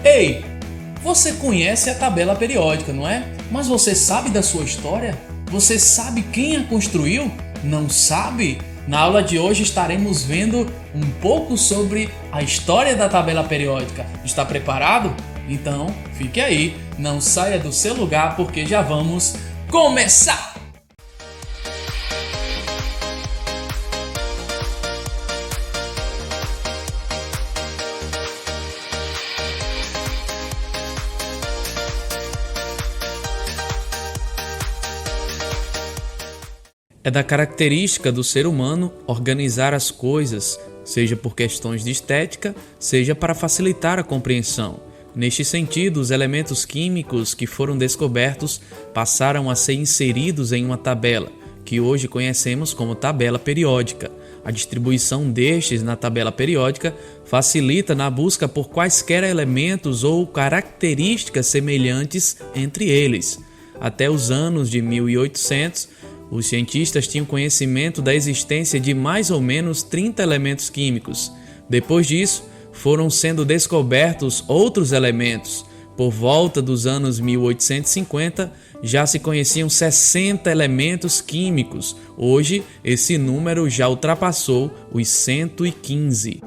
Ei, você conhece a tabela periódica, não é? Mas você sabe da sua história? Você sabe quem a construiu? Não sabe? Na aula de hoje estaremos vendo um pouco sobre a história da tabela periódica. Está preparado? Então, fique aí, não saia do seu lugar porque já vamos começar! É da característica do ser humano organizar as coisas, seja por questões de estética, seja para facilitar a compreensão. Neste sentido, os elementos químicos que foram descobertos passaram a ser inseridos em uma tabela, que hoje conhecemos como tabela periódica. A distribuição destes na tabela periódica facilita na busca por quaisquer elementos ou características semelhantes entre eles. Até os anos de 1800, os cientistas tinham conhecimento da existência de mais ou menos 30 elementos químicos. Depois disso, foram sendo descobertos outros elementos. Por volta dos anos 1850, já se conheciam 60 elementos químicos. Hoje, esse número já ultrapassou os 115.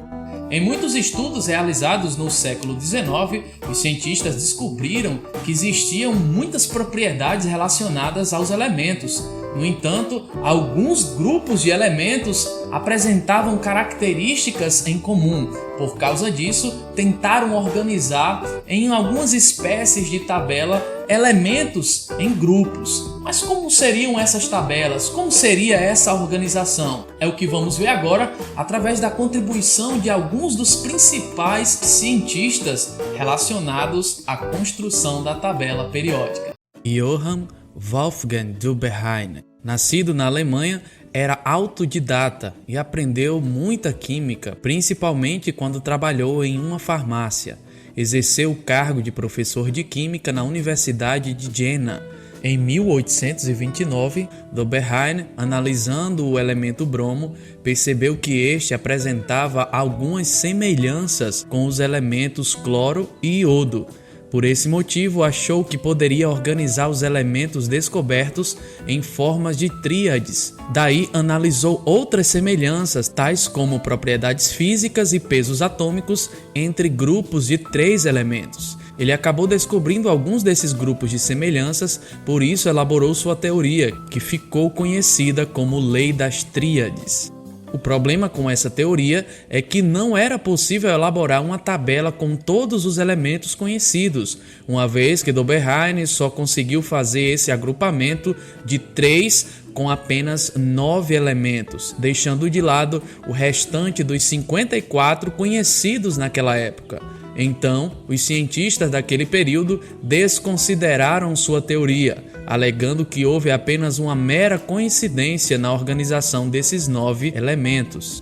Em muitos estudos realizados no século XIX, os cientistas descobriram que existiam muitas propriedades relacionadas aos elementos. No entanto, alguns grupos de elementos apresentavam características em comum. Por causa disso, tentaram organizar em algumas espécies de tabela elementos em grupos. Mas como seriam essas tabelas? Como seria essa organização? É o que vamos ver agora através da contribuição de alguns dos principais cientistas relacionados à construção da tabela periódica. Johann Wolfgang Döbereiner, nascido na Alemanha, era autodidata e aprendeu muita química, principalmente quando trabalhou em uma farmácia. Exerceu o cargo de professor de química na Universidade de Jena. Em 1829, Döbereiner, analisando o elemento bromo, percebeu que este apresentava algumas semelhanças com os elementos cloro e iodo. Por esse motivo, achou que poderia organizar os elementos descobertos em formas de tríades. Daí, analisou outras semelhanças, tais como propriedades físicas e pesos atômicos entre grupos de 3 elementos. Ele acabou descobrindo alguns desses grupos de semelhanças, por isso elaborou sua teoria, que ficou conhecida como Lei das Tríades. O problema com essa teoria é que não era possível elaborar uma tabela com todos os elementos conhecidos, uma vez que Döbereiner só conseguiu fazer esse agrupamento de 3 com apenas 9 elementos, deixando de lado o restante dos 54 conhecidos naquela época. Então, os cientistas daquele período desconsideraram sua teoria, alegando que houve apenas uma mera coincidência na organização desses 9 elementos.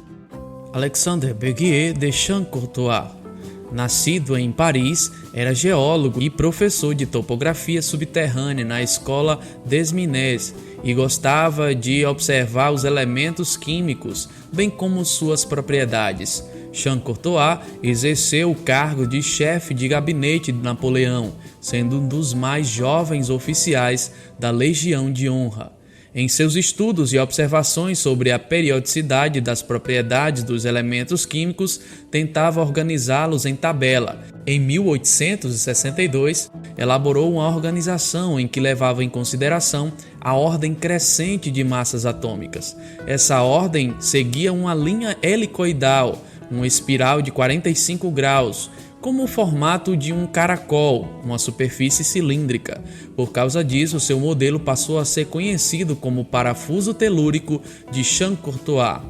Alexandre Beguier de Champ-Courtois, nascido em Paris, era geólogo e professor de topografia subterrânea na Escola des Mines e gostava de observar os elementos químicos, bem como suas propriedades. Champ-Courtois exerceu o cargo de chefe de gabinete de Napoleão, sendo um dos mais jovens oficiais da Legião de Honra. Em seus estudos e observações sobre a periodicidade das propriedades dos elementos químicos, tentava organizá-los em tabela. Em 1862, elaborou uma organização em que levava em consideração a ordem crescente de massas atômicas. Essa ordem seguia uma linha helicoidal, uma espiral de 45 graus, como o formato de um caracol, uma superfície cilíndrica. Por causa disso, seu modelo passou a ser conhecido como parafuso telúrico de Champ-Courtois.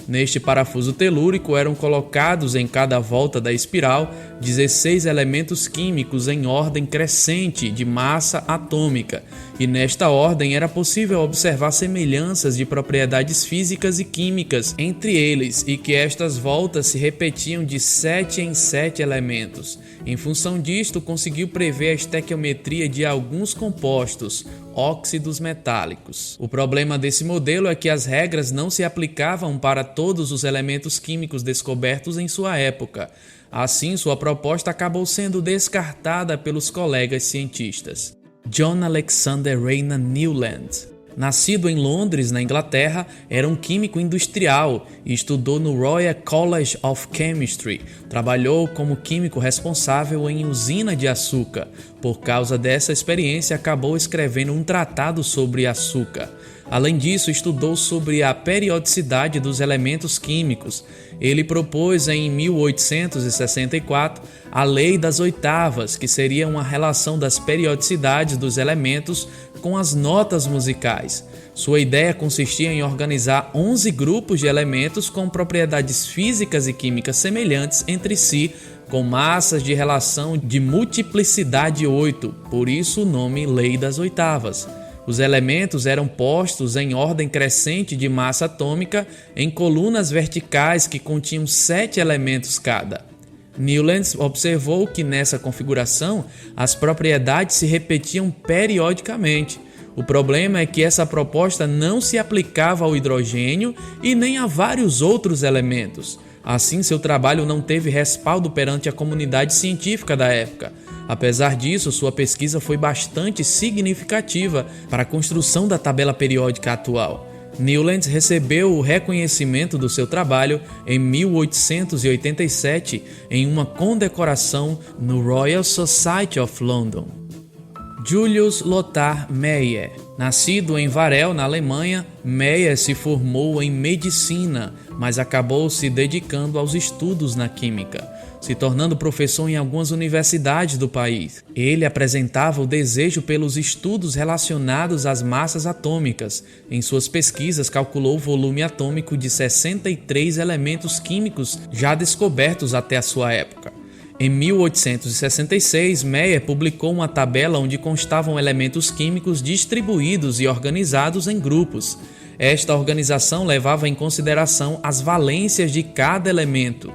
Neste parafuso telúrico eram colocados em cada volta da espiral 16 elementos químicos em ordem crescente de massa atômica, e nesta ordem era possível observar semelhanças de propriedades físicas e químicas entre eles, e que estas voltas se repetiam de 7 em 7 elementos. Em função disto, conseguiu prever a estequiometria de alguns compostos, óxidos metálicos. O problema desse modelo é que as regras não se aplicavam para todos os elementos químicos descobertos em sua época. Assim, sua proposta acabou sendo descartada pelos colegas cientistas. John Alexander Reina Newland. Nascido em Londres, na Inglaterra, era um químico industrial e estudou no Royal College of Chemistry. Trabalhou como químico responsável em usina de açúcar. Por causa dessa experiência, acabou escrevendo um tratado sobre açúcar. Além disso, estudou sobre a periodicidade dos elementos químicos. Ele propôs em 1864 a Lei das Oitavas, que seria uma relação das periodicidades dos elementos com as notas musicais. Sua ideia consistia em organizar 11 grupos de elementos com propriedades físicas e químicas semelhantes entre si, com massas de relação de multiplicidade 8, por isso o nome Lei das Oitavas. Os elementos eram postos em ordem crescente de massa atômica em colunas verticais que continham 7 elementos cada. Newland observou que nessa configuração as propriedades se repetiam periodicamente. O problema é que essa proposta não se aplicava ao hidrogênio e nem a vários outros elementos. Assim, seu trabalho não teve respaldo perante a comunidade científica da época. Apesar disso, sua pesquisa foi bastante significativa para a construção da tabela periódica atual. Newland recebeu o reconhecimento do seu trabalho em 1887 em uma condecoração no Royal Society of London. Julius Lothar Meyer. Nascido em Varel, na Alemanha, Meyer se formou em medicina, mas acabou se dedicando aos estudos na química, se tornando professor em algumas universidades do país. Ele apresentava o desejo pelos estudos relacionados às massas atômicas. Em suas pesquisas, calculou o volume atômico de 63 elementos químicos já descobertos até a sua época. Em 1866, Meyer publicou uma tabela onde constavam elementos químicos distribuídos e organizados em grupos. Esta organização levava em consideração as valências de cada elemento.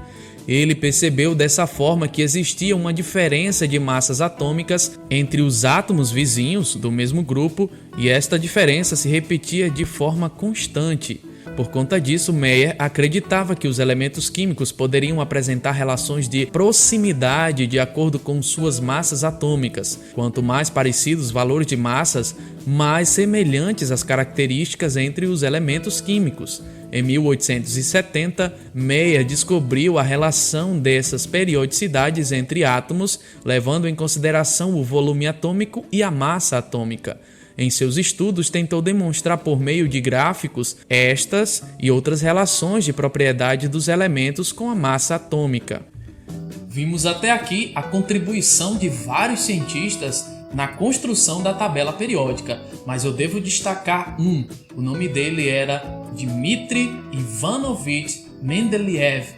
Ele percebeu dessa forma que existia uma diferença de massas atômicas entre os átomos vizinhos do mesmo grupo e esta diferença se repetia de forma constante. Por conta disso, Meyer acreditava que os elementos químicos poderiam apresentar relações de proximidade de acordo com suas massas atômicas. Quanto mais parecidos os valores de massas, mais semelhantes as características entre os elementos químicos. Em 1870, Meyer descobriu a relação dessas periodicidades entre átomos, levando em consideração o volume atômico e a massa atômica. Em seus estudos, tentou demonstrar por meio de gráficos estas e outras relações de propriedade dos elementos com a massa atômica. Vimos até aqui a contribuição de vários cientistas na construção da tabela periódica, mas eu devo destacar um. O nome dele era Dmitry Ivanovich Mendeleev,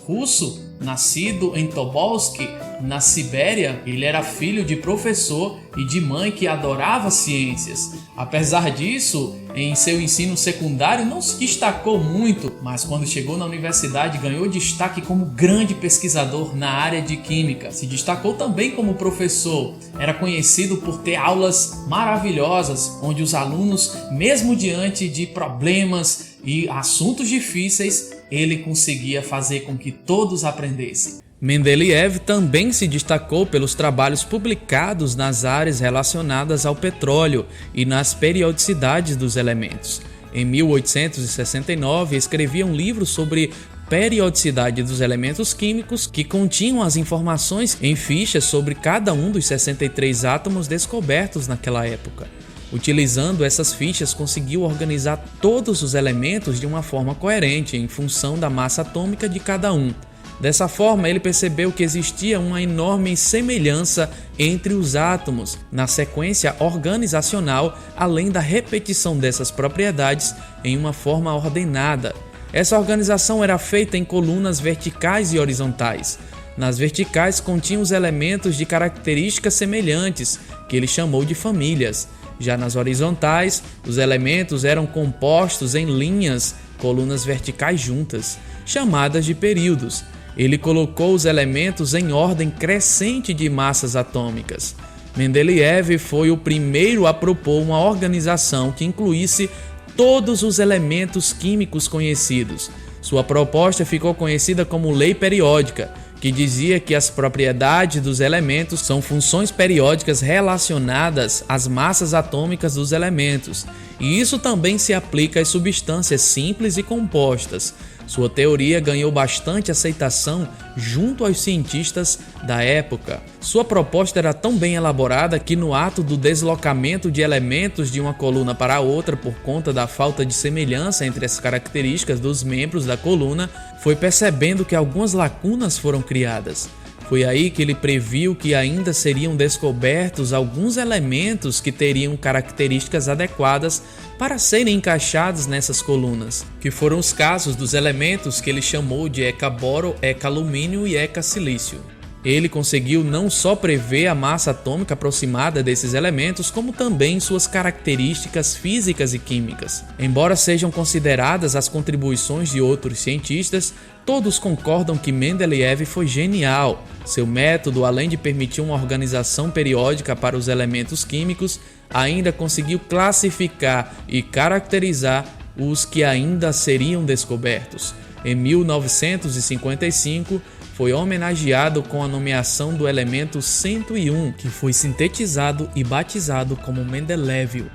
russo, nascido em Tobolsk, na Sibéria. Ele era filho de professor e de mãe que adorava ciências. Apesar disso, em seu ensino secundário não se destacou muito, mas quando chegou na universidade ganhou destaque como grande pesquisador na área de química. Se destacou também como professor. Era conhecido por ter aulas maravilhosas, onde os alunos, mesmo diante de problemas e assuntos difíceis, ele conseguia fazer com que todos aprendessem. Mendeleev também se destacou pelos trabalhos publicados nas áreas relacionadas ao petróleo e nas periodicidades dos elementos. Em 1869, escrevia um livro sobre periodicidade dos elementos químicos que continham as informações em fichas sobre cada um dos 63 átomos descobertos naquela época. Utilizando essas fichas, conseguiu organizar todos os elementos de uma forma coerente em função da massa atômica de cada um. Dessa forma, ele percebeu que existia uma enorme semelhança entre os átomos na sequência organizacional, além da repetição dessas propriedades em uma forma ordenada. Essa organização era feita em colunas verticais e horizontais. Nas verticais continham os elementos de características semelhantes, que ele chamou de famílias. Já nas horizontais, os elementos eram compostos em linhas, colunas verticais juntas, chamadas de períodos. Ele colocou os elementos em ordem crescente de massas atômicas. Mendeleev foi o primeiro a propor uma organização que incluísse todos os elementos químicos conhecidos. Sua proposta ficou conhecida como Lei Periódica, que dizia que as propriedades dos elementos são funções periódicas relacionadas às massas atômicas dos elementos, e isso também se aplica às substâncias simples e compostas. Sua teoria ganhou bastante aceitação junto aos cientistas da época. Sua proposta era tão bem elaborada que, no ato do deslocamento de elementos de uma coluna para outra por conta da falta de semelhança entre as características dos membros da coluna, foi percebendo que algumas lacunas foram criadas. Foi aí que ele previu que ainda seriam descobertos alguns elementos que teriam características adequadas para serem encaixados nessas colunas, que foram os casos dos elementos que ele chamou de eca-boro, eca-alumínio e eca-silício. Ele conseguiu não só prever a massa atômica aproximada desses elementos, como também suas características físicas e químicas. Embora sejam consideradas as contribuições de outros cientistas, todos concordam que Mendeleev foi genial. Seu método, além de permitir uma organização periódica para os elementos químicos, ainda conseguiu classificar e caracterizar os que ainda seriam descobertos. Em 1955, foi homenageado com a nomeação do elemento 101, que foi sintetizado e batizado como Mendelévio.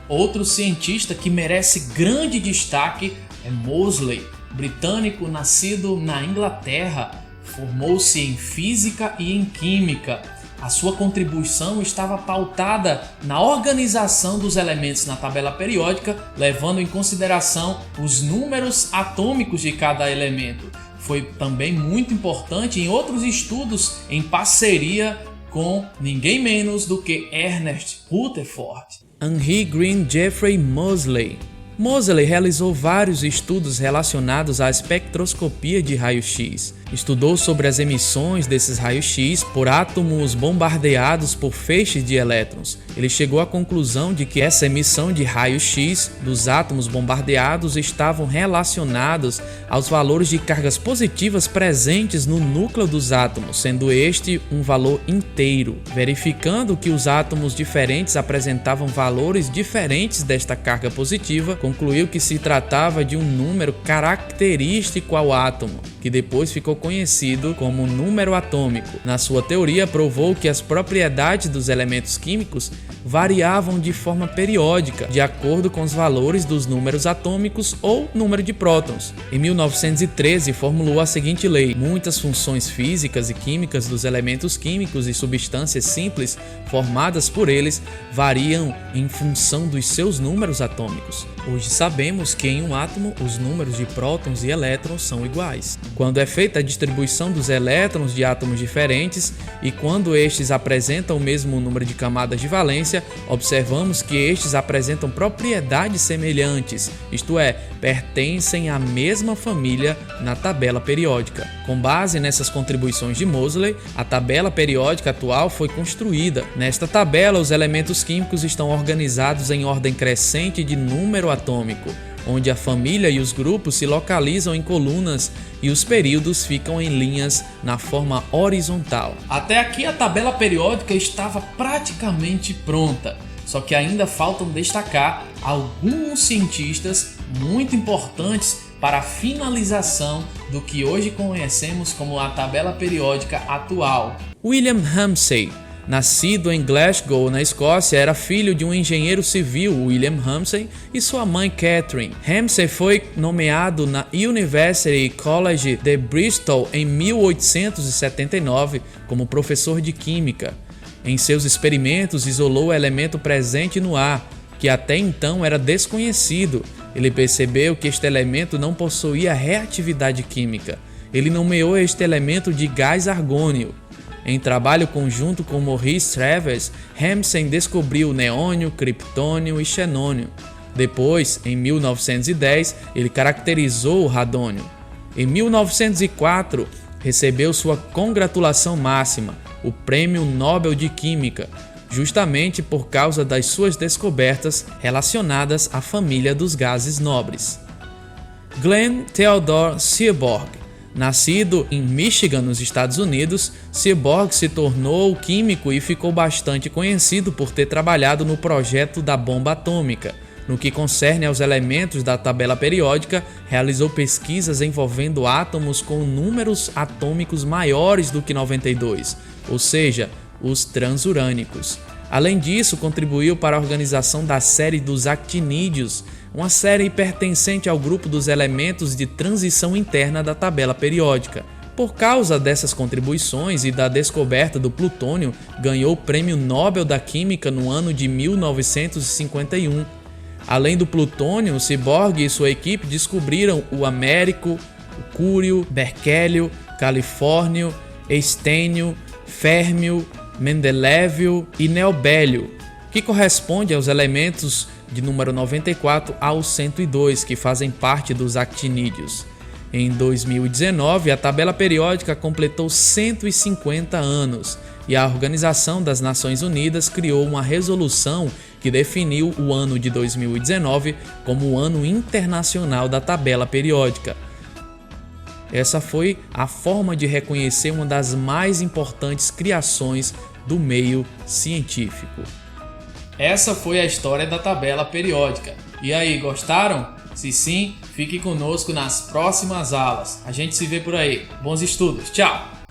Outro cientista que merece grande destaque é Moseley, britânico nascido na Inglaterra. Formou-se em física e em química. A sua contribuição estava pautada na organização dos elementos na tabela periódica, levando em consideração os números atômicos de cada elemento. Foi também muito importante em outros estudos em parceria com ninguém menos do que Ernest Rutherford. Henry Green Jeffrey Moseley. Moseley realizou vários estudos relacionados à espectroscopia de raio-x. Estudou sobre as emissões desses raios-x por átomos bombardeados por feixes de elétrons. Ele chegou à conclusão de que essa emissão de raio-x dos átomos bombardeados estavam relacionados aos valores de cargas positivas presentes no núcleo dos átomos, sendo este um valor inteiro. Verificando que os átomos diferentes apresentavam valores diferentes desta carga positiva, concluiu que se tratava de um número característico ao átomo, que depois ficou conhecido como número atômico. Na sua teoria, provou que as propriedades dos elementos químicos variavam de forma periódica, de acordo com os valores dos números atômicos ou número de prótons. Em 1913, formulou a seguinte lei: muitas funções físicas e químicas dos elementos químicos e substâncias simples formadas por eles variam em função dos seus números atômicos. Hoje sabemos que em um átomo os números de prótons e elétrons são iguais. Quando é feita a distribuição dos elétrons de átomos diferentes e quando estes apresentam o mesmo número de camadas de valência, observamos que estes apresentam propriedades semelhantes, isto é, pertencem à mesma família na tabela periódica. Com base nessas contribuições de Moseley, a tabela periódica atual foi construída. Nesta tabela, os elementos químicos estão organizados em ordem crescente de número atômico, onde a família e os grupos se localizam em colunas e os períodos ficam em linhas na forma horizontal. Até aqui a tabela periódica estava praticamente pronta, só que ainda faltam destacar alguns cientistas muito importantes para a finalização do que hoje conhecemos como a tabela periódica atual. William Ramsay, nascido em Glasgow, na Escócia, era filho de um engenheiro civil, William Ramsay, e sua mãe Catherine. Ramsay foi nomeado na University College de Bristol em 1879 como professor de química. Em seus experimentos, isolou o elemento presente no ar, que até então era desconhecido. Ele percebeu que este elemento não possuía reatividade química. Ele nomeou este elemento de gás argônio. Em trabalho conjunto com Maurice Travers, Ramsay descobriu neônio, criptônio e xenônio. Depois, em 1910, ele caracterizou o radônio. Em 1904, recebeu sua congratulação máxima, o Prêmio Nobel de Química, justamente por causa das suas descobertas relacionadas à família dos gases nobres. Glenn Theodore Seaborg, Nascido em Michigan, nos Estados Unidos, Seaborg se tornou químico e ficou bastante conhecido por ter trabalhado no projeto da bomba atômica. No que concerne aos elementos da tabela periódica, realizou pesquisas envolvendo átomos com números atômicos maiores do que 92, ou seja, os transurânicos. Além disso, contribuiu para a organização da série dos actinídeos, uma série pertencente ao grupo dos elementos de transição interna da tabela periódica. Por causa dessas contribuições e da descoberta do plutônio, ganhou o Prêmio Nobel da Química no ano de 1951. Além do plutônio, Seaborg e sua equipe descobriram o américo, o cúrio, berquélio, califórnio, estênio, férmio, mendelévio e neobélio, que corresponde aos elementos de número 94 ao 102, que fazem parte dos actinídeos. Em 2019, a tabela periódica completou 150 anos e a Organização das Nações Unidas criou uma resolução que definiu o ano de 2019 como o Ano Internacional da Tabela Periódica. Essa foi a forma de reconhecer uma das mais importantes criações do meio científico. Essa foi a história da tabela periódica. E aí, gostaram? Se sim, fique conosco nas próximas aulas. A gente se vê por aí. Bons estudos. Tchau!